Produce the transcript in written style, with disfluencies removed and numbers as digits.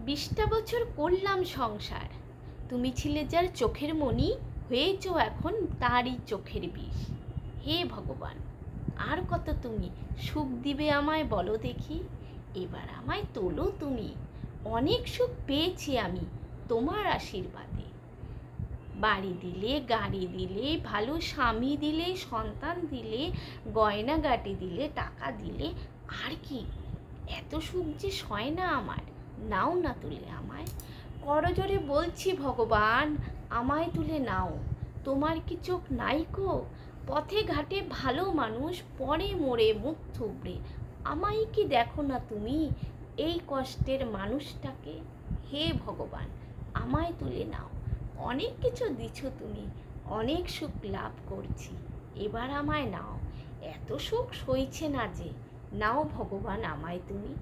20টা বছর করলাম সংসার, তুমি ছিলে যার চোখের মণি, হয়েছ এখন তারই চোখের বিষ। হে ভগবান, আর কত তুমি সুখ দিবে আমায় বলো দেখি। এবার আমায় তোলো তুমি, অনেক সুখ পেয়েছি আমি তোমার আশীর্বাদে। বাড়ি দিলে, গাড়ি দিলে, ভালো স্বামী দিলে, সন্তান দিলে, গয়নাগাটি দিলে, টাকা দিলে, আর কি? এত সুখ যে সয় না আমার, নাও না তুলে আমায়। করজোরে বলছি ভগবান, আমায় তুলে নাও। তোমার কি চোখ নাইকো? পথে ঘাটে ভালো মানুষ পরে মরে মুখ থুবড়ে, আমায় কি দেখো না তুমি, এই কষ্টের মানুষটাকে? হে ভগবান, আমায় তুলে নাও। অনেক কিছু দিছো তুমি, অনেক সুখ লাভ করছি, এবার আমায় নাও। এত সুখ সইছে না যে, নাও ভগবান আমায় তুমি।